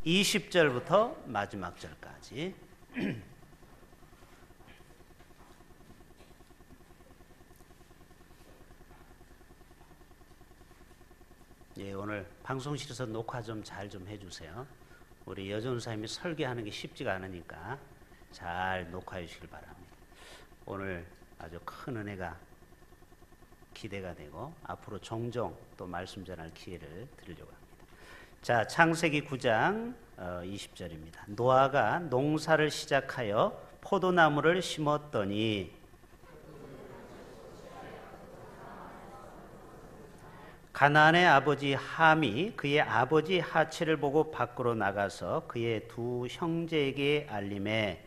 20절부터 마지막 절까지. 예, 오늘 방송실에서 녹화 좀 잘 좀 해주세요. 우리 여전사님이 설계하는 게 쉽지가 않으니까 잘 녹화해 주시길 바랍니다. 오늘 아주 큰 은혜가 기대가 되고 앞으로 종종 또 말씀 전할 기회를 드리려고 합니다. 자, 창세기 9장 20절입니다. 노아가 농사를 시작하여 포도나무를 심었더니 가나안의 아버지 함이 그의 아버지 하체를 보고 밖으로 나가서 그의 두 형제에게 알림해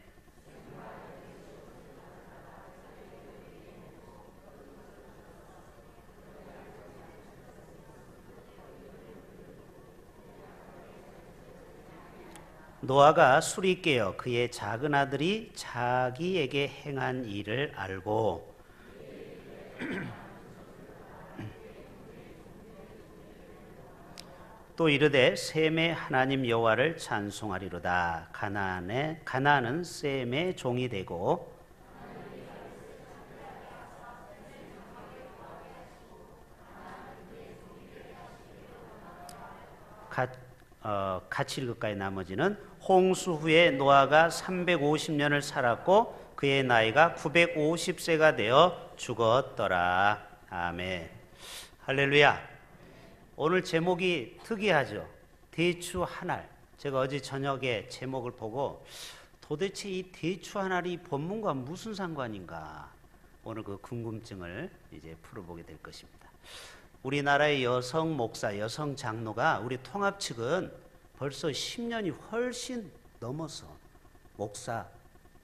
노아가 술이 깨어 그의 작은 아들이 자기에게 행한 일을 알고 또 이르되 셈의 하나님 여호와를 찬송하리로다. 가나안은 셈의 종이 되고 같이 읽을까요? 나머지는 홍수 후에 노아가 350년을 살았고 그의 나이가 950세가 되어 죽었더라. 아멘. 할렐루야. 오늘 제목이 특이하죠. 대추 한 알. 제가 어제 저녁에 제목을 보고 도대체 이 대추 한 알이 본문과 무슨 상관인가, 오늘 그 궁금증을 이제 풀어보게 될 것입니다. 우리나라의 여성 목사, 여성 장로가 우리 통합 측은 벌써 10년이 훨씬 넘어서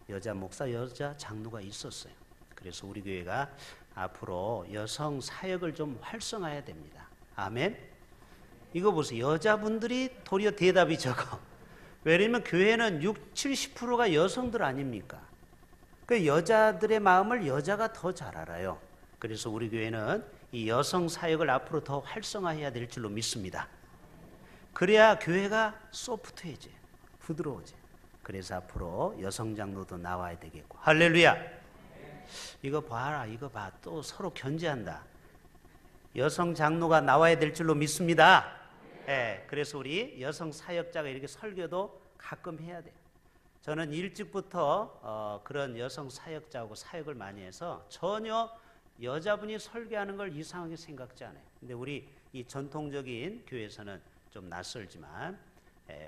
여자 장로가 있었어요. 그래서 우리 교회가 앞으로 여성 사역을 좀 활성화해야 됩니다. 아멘. 이거 보세요. 여자분들이 도리어 대답이 적어. 왜냐면 교회는 70%가 여성들 아닙니까? 그 여자들의 마음을 여자가 더 잘 알아요. 그래서 우리 교회는 이 여성 사역을 앞으로 더 활성화해야 될 줄로 믿습니다. 그래야 교회가 소프트해져요. 부드러워져요. 그래서 앞으로 여성 장로도 나와야 되겠고. 할렐루야. 이거 봐라, 이거 봐. 또 서로 견제한다. 여성 장로가 나와야 될 줄로 믿습니다. 예, 그래서 우리 여성 사역자가 이렇게 설교도 가끔 해야 돼요. 저는 일찍부터 그런 여성 사역자하고 사역을 많이 해서 전혀 여자분이 설교하는 걸 이상하게 생각지 않아요. 근데 우리 이 전통적인 교회에서는 좀 낯설지만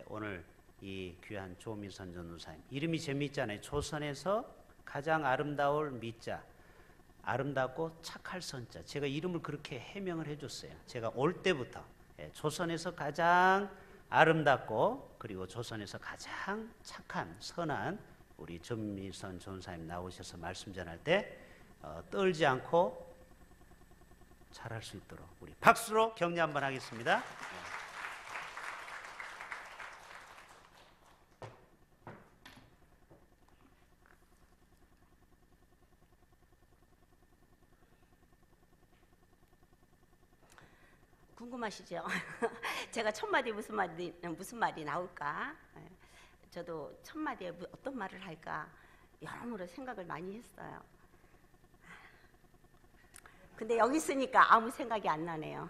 오늘 이 귀한 조미선 전도사님, 이름이 재미있잖아요. 조선에서 가장 아름다울 미자, 아름답고 착할 선자. 제가 이름을 그렇게 해명을 해줬어요. 제가 올 때부터 조선에서 가장 아름답고 그리고 조선에서 가장 착한 선한 우리 전미선 전사님 나오셔서 말씀 전할 때 떨지 않고 잘할 수 있도록 우리 박수로 격려 한번 하겠습니다. 궁금하시죠? 제가 첫 마디 무슨 말이 나올까? 저도 첫 마디에 어떤 말을 할까 여러모로 생각을 많이 했어요. 근데 여기 있으니까 아무 생각이 안 나네요.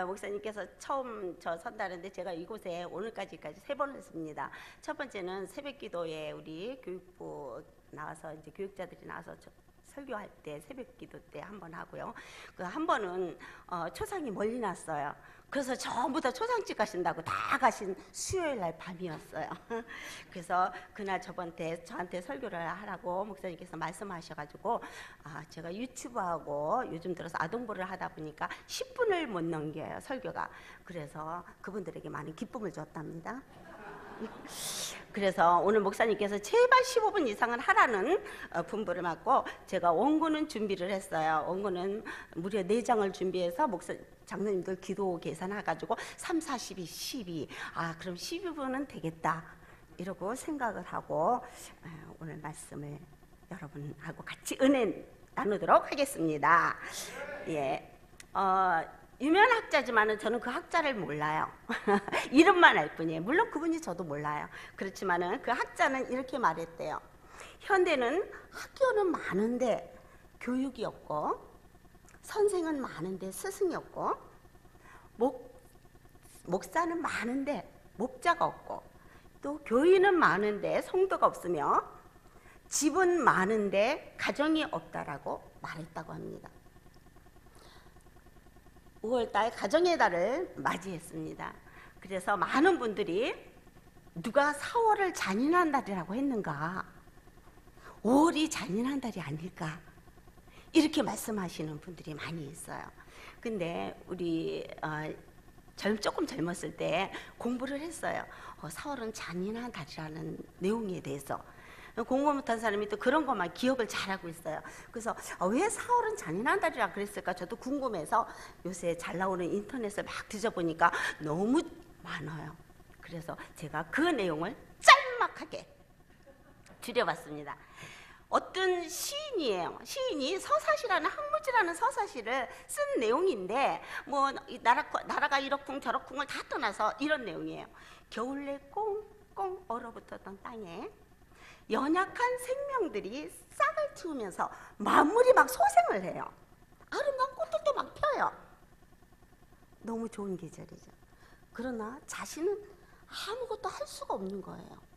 목사님께서 처음 저 선다는데 제가 이곳에 오늘까지까지 3번 했습니다. 첫 번째는 새벽기도에 우리 교육부 나와서 이제 교육자들이 나와서 설교할 때 새벽기도 때 한 번 하고요. 그 한 번은 초상이 멀리 났어요. 그래서 전부 다 초상집 가신다고 다 가신 수요일 날 밤이었어요. 그래서 그날 저한테 설교를 하라고 목사님께서 말씀하셔가지고 제가 유튜브하고 요즘 들어서 아동보를 하다 보니까 10분을 못 넘겨요, 설교가. 그래서 그분들에게 많은 기쁨을 줬답니다. 그래서 오늘 목사님께서 제발 15분 이상은 하라는 분부를 받고 제가 원고는 준비를 했어요. 원고는 무려 4장을 준비해서 장로님들 기도 계산해가지고 3, 4, 12, 12. 그럼 12분은 되겠다 이러고 생각을 하고 오늘 말씀을 여러분하고 같이 은혜 나누도록 하겠습니다. 예. 유명한 학자지만은 저는 그 학자를 몰라요. 이름만 알 뿐이에요. 물론 그분이 저도 몰라요. 그렇지만은 그 학자는 이렇게 말했대요. 현대는 학교는 많은데 교육이 없고, 선생은 많은데 스승이 없고, 목사는 많은데 목자가 없고, 또 교인은 많은데 성도가 없으며, 집은 많은데 가정이 없다라고 말했다고 합니다. 5월달 가정의 달을 맞이했습니다. 그래서 많은 분들이 누가 4월을 잔인한 달이라고 했는가, 5월이 잔인한 달이 아닐까, 이렇게 말씀하시는 분들이 많이 있어요. 근데 우리 조금 젊었을 때 공부를 했어요. 4월은 잔인한 달이라는 내용에 대해서. 공부 못한 사람이 또 그런 것만 기억을 잘하고 있어요. 그래서 왜 4월은 잔인한 달이라 그랬을까 저도 궁금해서 요새 잘 나오는 인터넷을 막 뒤져보니까 너무 많아요. 그래서 제가 그 내용을 짤막하게 줄여봤습니다. 어떤 시인이에요. 시인이 서사시라는 항무지라는 서사시를 쓴 내용인데, 뭐 나라가 이러쿵 저러쿵을 다 떠나서 이런 내용이에요. 겨울내 꽁꽁 얼어붙었던 땅에 연약한 생명들이 싹을 틔우면서 만물이 막 소생을 해요. 아름다운 꽃들도 막 펴요. 너무 좋은 계절이죠. 그러나 자신은 아무것도 할 수가 없는 거예요.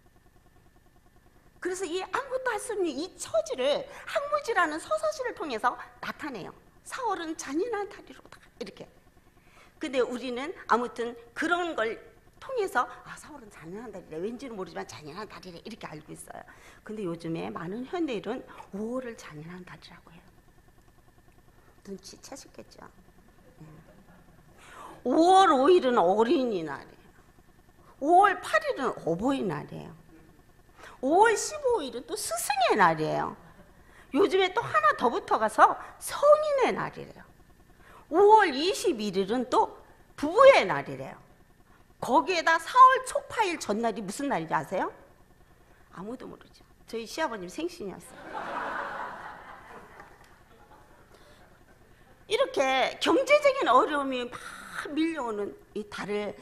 그래서 이 아무것도 할 수 없는 이 처지를 항무지라는 서사시를 통해서 나타내요. 4월은 잔인한 달이로다, 이렇게. 근데 우리는 아무튼 그런 걸 통해서 4월은 잔인한 달이래, 왠지는 모르지만 잔인한 달이래, 이렇게 알고 있어요. 근데 요즘에 많은 현대인은 5월을 잔인한 달이라고 해요. 눈치채셨겠죠? 5월 5일은 어린이날이에요. 5월 8일은 어버이날이에요. 5월 15일은 또 스승의 날이에요. 요즘에 또 하나 더 붙어가서 성인의 날이래요. 5월 21일은 또 부부의 날이래요. 거기에다 4월 초파일 전날이 무슨 날인지 아세요? 아무도 모르죠. 저희 시아버님 생신이었어요. 이렇게 경제적인 어려움이 막 밀려오는 이 달을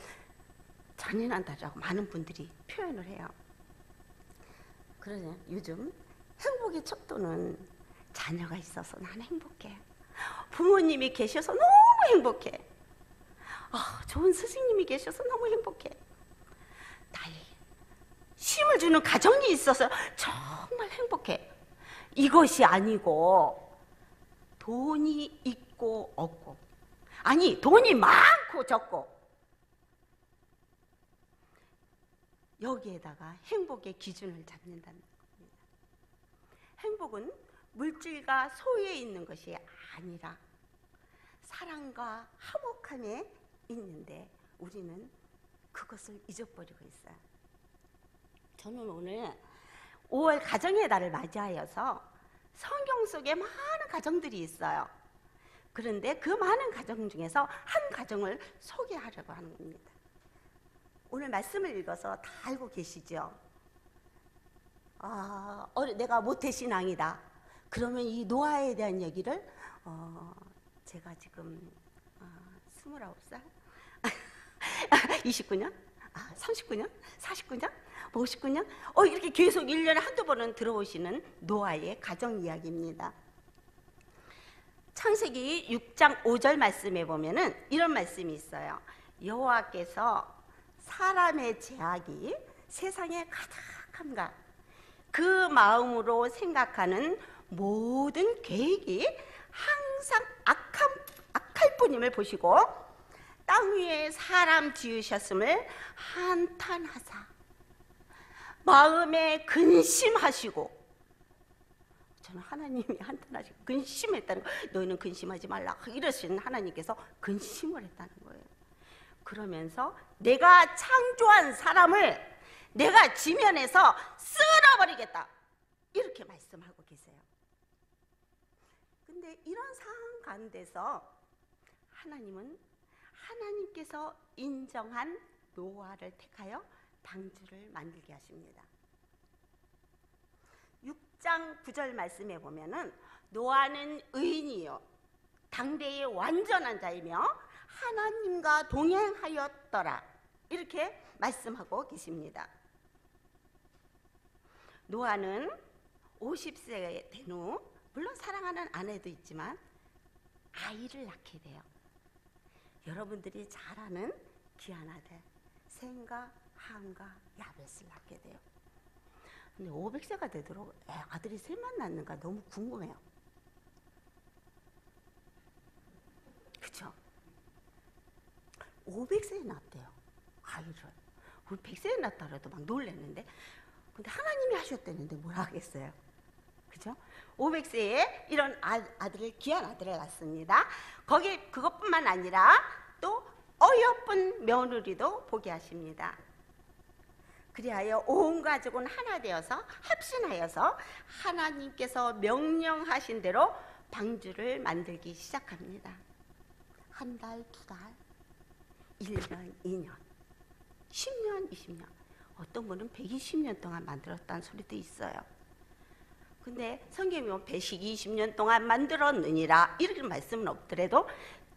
잔인한 달이라고 많은 분들이 표현을 해요. 그러냐, 요즘 행복의 척도는 자녀가 있어서 나는 행복해. 부모님이 계셔서 너무 행복해. 좋은 스승님이 계셔서 너무 행복해. 나의 쉼을 주는 가정이 있어서 정말 행복해. 이것이 아니고 돈이 있고 없고, 아니 돈이 많고 적고, 여기에다가 행복의 기준을 잡는다는 겁니다. 행복은 물질과 소유에 있는 것이 아니라 사랑과 화목함에 있는데 우리는 그것을 잊어버리고 있어요. 저는 오늘 5월 가정의 달을 맞이하여서 성경 속에 많은 가정들이 있어요. 그런데 그 많은 가정 중에서 한 가정을 소개하려고 하는 겁니다. 오늘 말씀을 읽어서 다 알고 계시죠? 내가 모태신앙이다. 그러면 이 노아에 대한 얘기를 제가 지금 29살? 29년? 39년? 49년? 59년? 이렇게 계속 1년에 한두 번은 들어오시는 노아의 가정 이야기입니다. 창세기 6장 5절 말씀에 보면은 이런 말씀이 있어요. 여호와께서 사람의 죄악이 세상에 가득함과 그 마음으로 생각하는 모든 계획이 항상 악할 뿐임을 보시고 땅 위에 사람 지으셨음을 한탄하사 마음에 근심하시고, 저는 하나님이 한탄하시고 근심했다는 거, 너희는 근심하지 말라 이러신 하나님께서 근심을 했다는 거예요. 그러면서 내가 창조한 사람을 내가 지면에서 쓸어버리겠다, 이렇게 말씀하고 계세요. 근데 이런 상황 가운데서 하나님은 하나님께서 인정한 노아를 택하여 방주를 만들게 하십니다. 6장 9절 말씀에 보면은 노아는 의인이요 당대의 완전한 자이며 하나님과 동행하였더라. 이렇게 말씀하고 계십니다. 노아는 50세 된 후 물론 사랑하는 아내도 있지만 아이를 낳게 돼요. 여러분들이 잘 아는 귀한 아들 셈과 함과 야벳을 낳게 돼요. 근데 500세가 되도록 아들이 셋만 낳는가 너무 궁금해요. 그쵸? 500세에 낳았대요, 아이를. 우리 100세에 낳았다 그래도 막 놀랐는데, 근데 하나님이 하셨다는데 뭘 하겠어요? 그죠? 500세에 이런 아들을, 귀한 아들을 낳습니다. 거기 그것뿐만 아니라 또 어여쁜 며느리도 보게 하십니다. 그리하여 온 가족은 하나 되어서 합심하여서 하나님께서 명령하신 대로 방주를 만들기 시작합니다. 한 달, 두 달, 1년, 2년, 10년, 20년, 어떤 분은 120년 동안 만들었다는 소리도 있어요. 근데 성경에 보면 120년 동안 만들었느니라 이렇게 말씀은 없더라도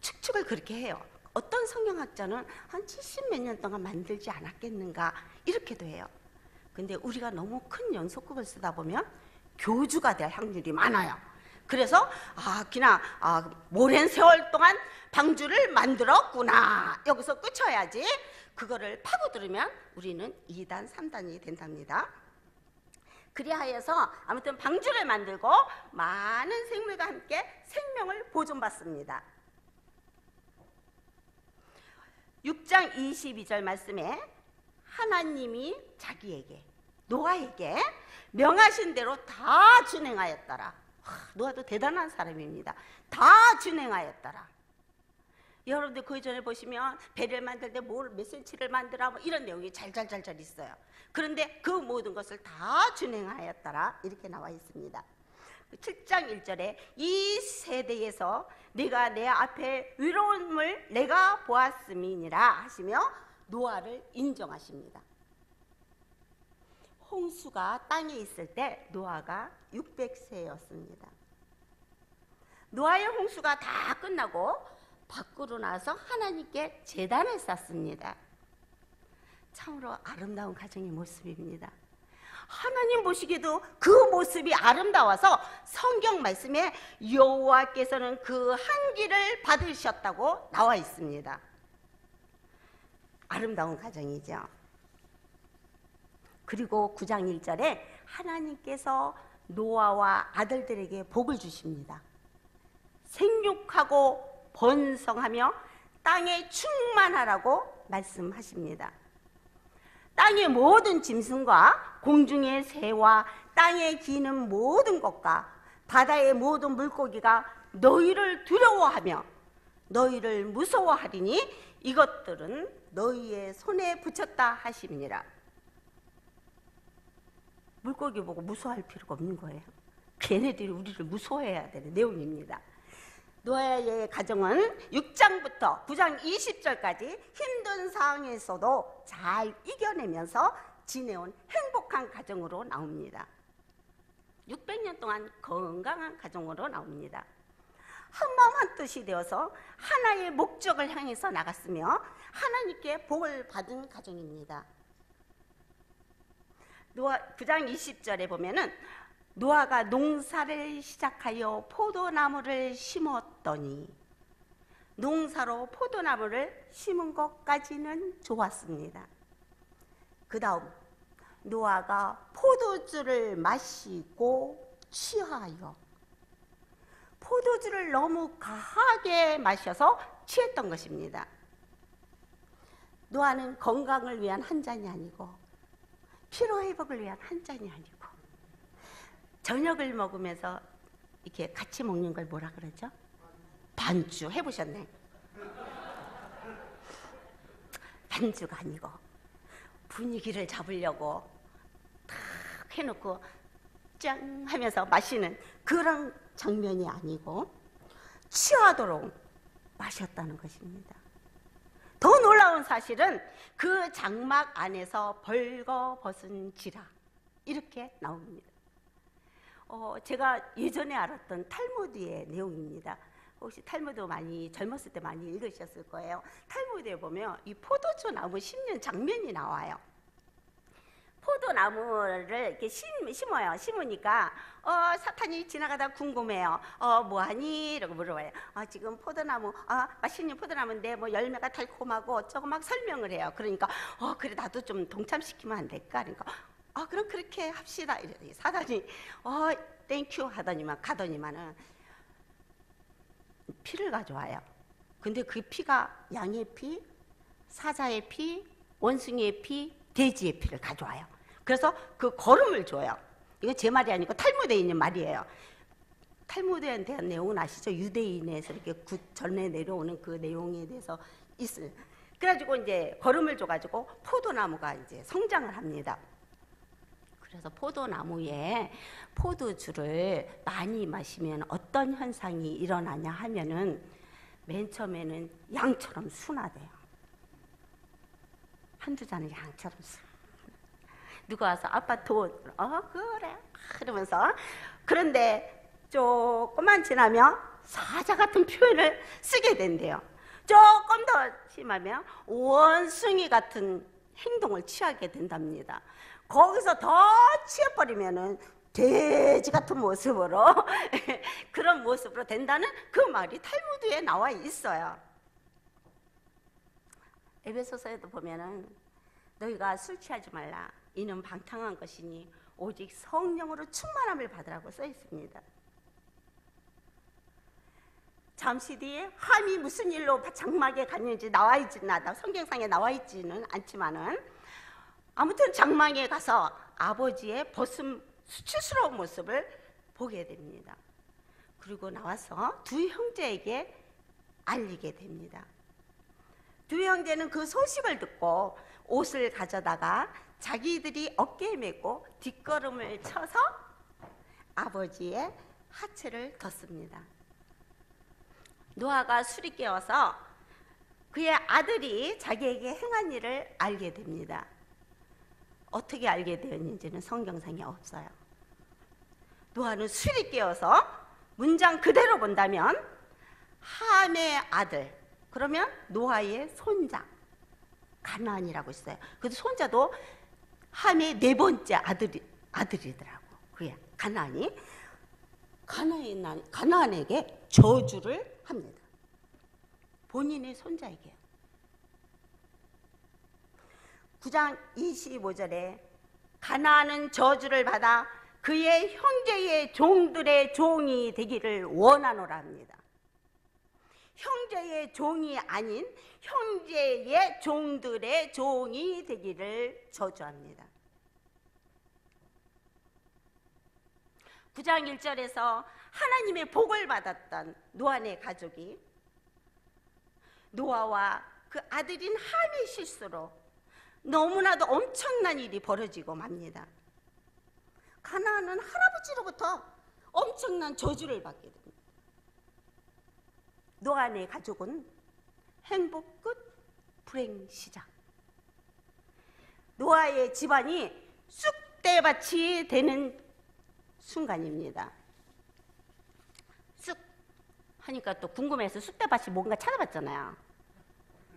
축축을 그렇게 해요. 어떤 성경학자는 한 70 몇 년 동안 만들지 않았겠는가 이렇게도 해요. 근데 우리가 너무 큰 연속극을 쓰다 보면 교주가 될 확률이 많아요. 그래서 그냥 오랜 세월 동안 방주를 만들었구나, 여기서 끝쳐야지, 그거를 파고들으면 우리는 2단, 3단이 된답니다. 그리하여서 아무튼 방주를 만들고 많은 생물과 함께 생명을 보존받습니다. 6장 22절 말씀에 하나님이 자기에게, 노아에게 명하신 대로 다 준행하였더라. 노아도 대단한 사람입니다. 다 준행하였더라. 여러분들 그 전에 보시면 배를 만들 때 몇 센치를 만들어 뭐 이런 내용이 잘잘잘잘 있어요. 그런데 그 모든 것을 다 준행하였더라 이렇게 나와 있습니다. 7장 1절에 이 세대에서 네가 내 앞에 위로움을 내가 보았음이니라 하시며 노아를 인정하십니다. 홍수가 땅에 있을 때 노아가 600세였습니다. 노아의 홍수가 다 끝나고 밖으로 나서 하나님께 제단을 쌓습니다. 참으로 아름다운 가정의 모습입니다. 하나님 보시기에도 그 모습이 아름다워서 성경 말씀에 여호와께서는 그 한기를 받으셨다고 나와 있습니다. 아름다운 가정이죠. 그리고 9장 1절에 하나님께서 노아와 아들들에게 복을 주십니다. 생육하고 번성하며 땅에 충만하라고 말씀하십니다. 땅의 모든 짐승과 공중의 새와 땅에 기는 모든 것과 바다의 모든 물고기가 너희를 두려워하며 너희를 무서워하리니 이것들은 너희의 손에 붙였다 하심이니라. 물고기 보고 무서워할 필요가 없는 거예요. 걔네들이 우리를 무서워해야 되는 내용입니다. 노아의 가정은 6장부터 9장 20절까지 힘든 상황에서도 잘 이겨내면서 지내온 행복한 가정으로 나옵니다. 600년 동안 건강한 가정으로 나옵니다. 한마음 한뜻이 되어서 하나의 목적을 향해서 나갔으며 하나님께 복을 받은 가정입니다. 노아 9장 20절에 보면은 노아가 농사를 시작하여 포도나무를 심었더니, 농사로 포도나무를 심은 것까지는 좋았습니다. 그 다음 노아가 포도주를 마시고 취하여, 포도주를 너무 과하게 마셔서 취했던 것입니다. 노아는 건강을 위한 한 잔이 아니고 피로회복을 위한 한 잔이 아니고 저녁을 먹으면서 이렇게 같이 먹는 걸 뭐라 그러죠? 반주. 해보셨네? 반주가 아니고 분위기를 잡으려고 탁 해놓고 짠 하면서 마시는 그런 장면이 아니고 취하도록 마셨다는 것입니다. 더 놀라운 사실은 그 장막 안에서 벌거벗은 지라 이렇게 나옵니다. 제가 예전에 알았던 탈무드의 내용입니다. 혹시 탈무드 많이 젊었을 때 많이 읽으셨을 거예요. 탈무드에 보면 이 포도주 나무 심는 장면이 나와요. 포도나무를 이렇게 심어요. 심으니까 사탄이 지나가다 궁금해요. 뭐하니? 이러고 물어봐요. 지금 포도나무, 맛있는 포도나무인데 뭐 열매가 달콤하고 어쩌고 막 설명을 해요. 그러니까 그래 나도 좀 동참시키면 안 될까? 그러니까 그럼 그렇게 합시다. 이래 사단이 땡큐 하더니만 가더니만은 피를 가져와요. 근데 그 피가 양의 피, 사자의 피, 원숭이의 피, 돼지의 피를 가져와요. 그래서 그 거름을 줘요. 이거 제 말이 아니고 탈무드에 있는 말이에요. 탈무드에 대한 내용은 아시죠? 유대인에서 이렇게 전에 내려오는 그 내용에 대해서 있어요. 그래가지고 이제 거름을 줘가지고 포도나무가 이제 성장을 합니다. 그래서 포도나무에 포도주를 많이 마시면 어떤 현상이 일어나냐 하면은 맨 처음에는 양처럼 순하대요. 한두 잔은 양처럼 순. 누가 와서 아빠 돈, 그래 그러면서 그런데 조금만 지나면 사자 같은 표현을 쓰게 된대요. 조금 더 심하면 원숭이 같은 행동을 취하게 된답니다. 거기서 더 취해버리면은 돼지 같은 모습으로 그런 모습으로 된다는 그 말이 탈무드에 나와 있어요. 에베소서에도 보면은 너희가 술 취하지 말라. 이는 방탕한 것이니 오직 성령으로 충만함을 받으라고 써 있습니다. 잠시 뒤에 함이 무슨 일로 장막에 갔는지 나와 있지는 않아. 성경상에 나와 있지는 않지만은 아무튼 장막에 가서 아버지의 수치스러운 모습을 보게 됩니다. 그리고 나와서 두 형제에게 알리게 됩니다. 두 형제는 그 소식을 듣고 옷을 가져다가 자기들이 어깨에 메고 뒷걸음을 쳐서 아버지의 하체를 뒀습니다. 노아가 술이 깨어서 그의 아들이 자기에게 행한 일을 알게 됩니다. 어떻게 알게 되었는지는 성경상에 없어요. 노아는 술이 깨어서 문장 그대로 본다면 함의 아들, 그러면 노아의 손자 가나안이라고 있어요. 그래서 손자도 함의 네 번째 아들이더라고. 그게 가나안이 가나안에게 저주를 합니다. 본인의 손자에게. 9장 25절에 가나안은 저주를 받아 그의 형제의 종들의 종이 되기를 원하노라 합니다. 형제의 종이 아닌 형제의 종들의 종이 되기를 저주합니다. 9장 1절에서 하나님의 복을 받았던 노아의 가족이 노아와 그 아들인 함의 실수로 너무나도 엄청난 일이 벌어지고 맙니다. 가나안은 할아버지로부터 엄청난 저주를 받게 됩니다. 노아의 가족은 행복 끝, 불행 시작. 노아의 집안이 쑥대밭이 되는 순간입니다. 쑥 하니까 또 궁금해서 쑥대밭이 뭔가 찾아봤잖아요.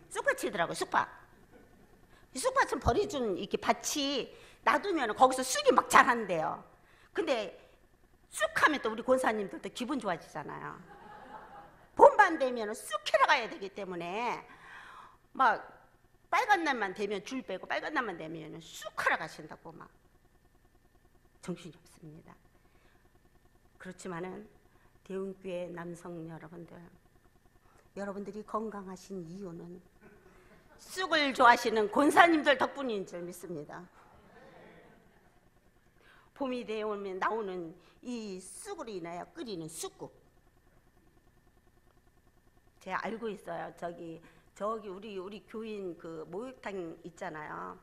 쑥밭이더라고요. 쑥밭. 이 쑥밭은 버려준 이렇게 밭이 놔두면 거기서 쑥이 막 자란대요. 근데 쑥하면 또 우리 권사님들도 기분 좋아지잖아요. 봄만 되면 쑥 캐러 가야 되기 때문에 막 빨간 날만 되면 줄 빼고 빨간 날만 되면 쑥 하러 가신다고 막 정신이 없습니다. 그렇지만은 대운교회 남성 여러분들이 건강하신 이유는 쑥을 좋아하시는 권사님들 덕분인 줄 믿습니다. 봄이 되면 나오는 이 쑥으로 인하여 끓이는 쑥국. 제가 알고 있어요. 저기 우리 교인 그 목욕탕 있잖아요.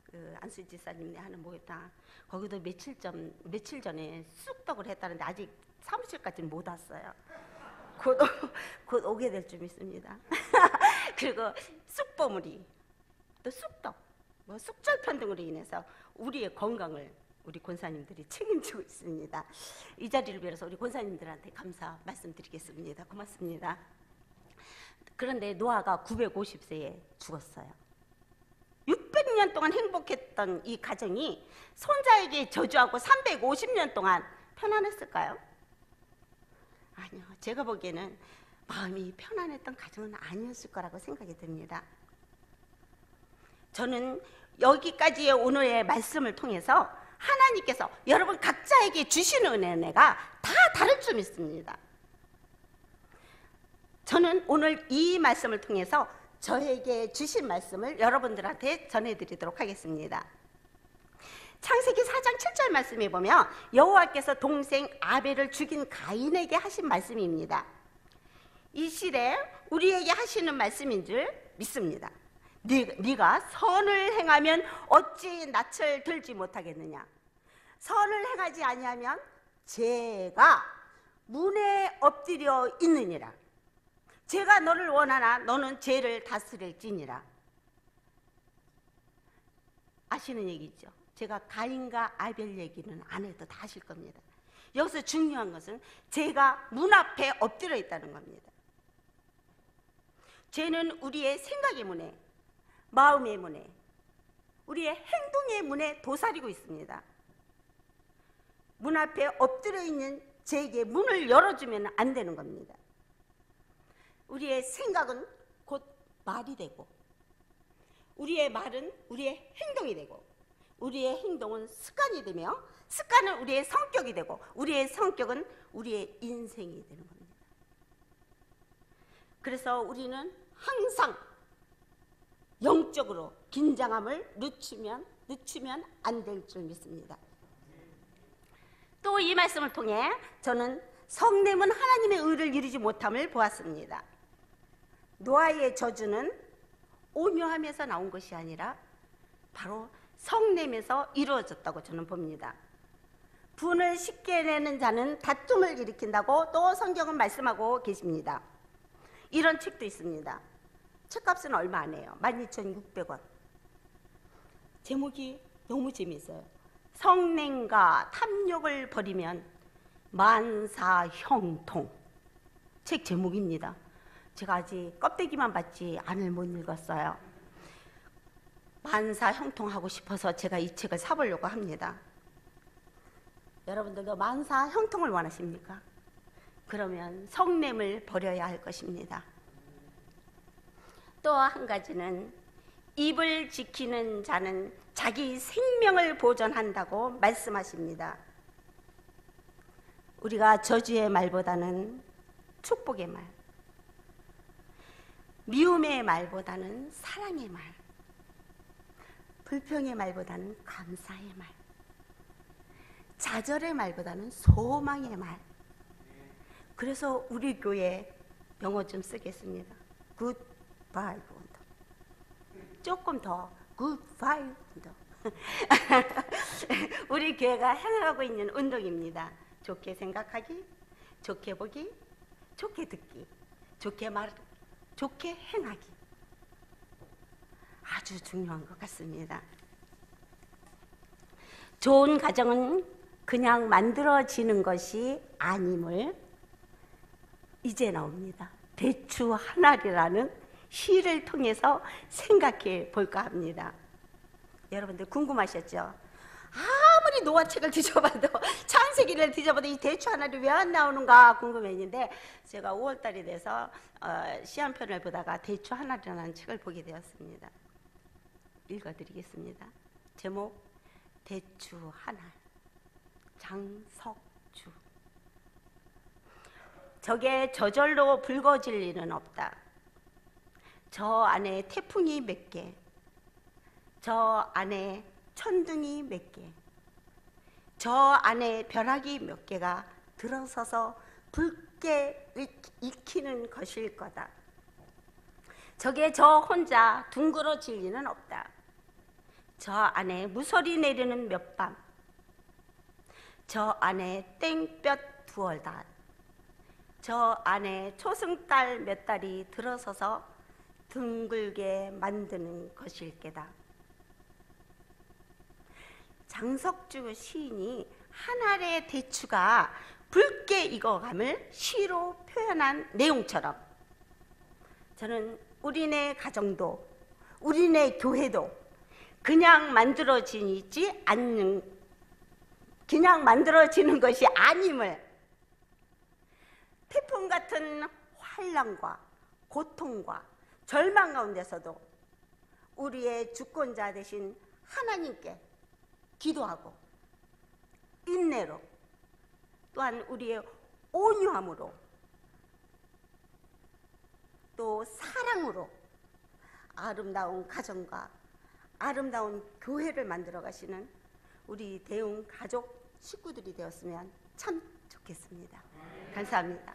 그 안수 지사님네 하는 목욕탕. 거기도 며칠 전에 쑥떡을 했다는데 아직 사무실까지는 못 왔어요. 곧 오게 될 줄 믿습니다. 그리고 쑥버무리, 또 쑥떡, 뭐 쑥절편 등으로 인해서 우리의 건강을 우리 권사님들이 책임지고 있습니다. 이 자리를 빌어서 우리 권사님들한테 감사 말씀드리겠습니다. 고맙습니다. 그런데 노아가 950세에 죽었어요. 600년 동안 행복했던 이 가정이 손자에게 저주하고 350년 동안 편안했을까요? 아니요. 제가 보기에는 마음이 편안했던 가정은 아니었을 거라고 생각이 듭니다. 저는 여기까지의 오늘의 말씀을 통해서 하나님께서 여러분 각자에게 주시는 은혜가 다 다를 줄 믿습니다. 저는 오늘 이 말씀을 통해서 저에게 주신 말씀을 여러분들한테 전해드리도록 하겠습니다. 창세기 4장 7절 말씀에 보면 여호와께서 동생 아벨을 죽인 가인에게 하신 말씀입니다. 이 시대 우리에게 하시는 말씀인 줄 믿습니다. 네가 선을 행하면 어찌 낯을 들지 못하겠느냐. 선을 행하지 아니하면 죄가 문에 엎드려 있느니라. 죄가 너를 원하나 너는 죄를 다스릴지니라. 아시는 얘기죠. 제가 가인과 아벨 얘기는 안 해도 다 아실 겁니다. 여기서 중요한 것은 죄가 문 앞에 엎드려 있다는 겁니다. 죄는 우리의 생각의 문에, 마음의 문에, 우리의 행동의 문에 도사리고 있습니다. 문 앞에 엎드려 있는 죄에게 문을 열어주면 안 되는 겁니다. 우리의 생각은 곧 말이 되고, 우리의 말은 우리의 행동이 되고, 우리의 행동은 습관이 되며, 습관은 우리의 성격이 되고, 우리의 성격은 우리의 인생이 되는 겁니다. 그래서 우리는 항상 영적으로 긴장함을 늦추면 안 될 줄 믿습니다. 또 이 말씀을 통해 저는 성냄은 하나님의 의를 이루지 못함을 보았습니다. 노아의 저주는 오묘함에서 나온 것이 아니라 바로 성냄에서 이루어졌다고 저는 봅니다. 분을 쉽게 내는 자는 다툼을 일으킨다고 또 성경은 말씀하고 계십니다. 이런 책도 있습니다. 책값은 얼마 안 해요. 12,600원. 제목이 너무 재미있어요. 성냄과 탐욕을 버리면 만사형통. 책 제목입니다. 제가 아직 껍데기만 받지 안을 못 읽었어요. 만사형통하고 싶어서 제가 이 책을 사보려고 합니다. 여러분들도 만사형통을 원하십니까? 그러면 성냄을 버려야 할 것입니다. 또 한 가지는 입을 지키는 자는 자기 생명을 보존한다고 말씀하십니다. 우리가 저주의 말보다는 축복의 말, 미움의 말보다는 사랑의 말, 불평의 말보다는 감사의 말, 좌절의 말보다는 소망의 말. 그래서 우리 교회 영어 좀 쓰겠습니다. Good vibe. 조금 더 Good vibe. 우리 교회가 행하고 있는 운동입니다. 좋게 생각하기, 좋게 보기, 좋게 듣기, 좋게 말하기, 좋게 행하기. 아주 중요한 것 같습니다. 좋은 가정은 그냥 만들어지는 것이 아님을 이제 나옵니다. 대추 한 알이라는 시를 통해서 생각해 볼까 합니다. 여러분들 궁금하셨죠? 아무리 노아 책을 뒤져봐도 창세기를 뒤져봐도 이 대추 한 알이 왜 안 나오는가 궁금했는데 제가 5월달이 돼서 시한편을 보다가 대추 한 알이라는 책을 보게 되었습니다. 읽어드리겠습니다. 제목 대추 한 알. 장석주. 저게 저절로 붉어질 리는 없다. 저 안에 태풍이 몇 개, 저 안에 천둥이 몇 개, 저 안에 벼락이 몇 개가 들어서서 붉게 익히는 것일 거다. 저게 저 혼자 둥그러질 리는 없다. 저 안에 무소리 내리는 몇 밤, 저 안에 땡볕 두어 달, 저 안에 초승달 몇 달이 들어서서 둥글게 만드는 것일 게다. 장석주 시인이 한 알의 대추가 붉게 익어감을 시로 표현한 내용처럼 저는 우리네 가정도 우리네 교회도 그냥 만들어지는 것이 아님을, 태풍 같은 환난과 고통과 절망 가운데서도 우리의 주권자 되신 하나님께 기도하고 인내로 또한 우리의 온유함으로 또 사랑으로 아름다운 가정과 아름다운 교회를 만들어 가시는 우리 대웅 가족 식구들이 되었으면 참 좋겠습니다. 감사합니다.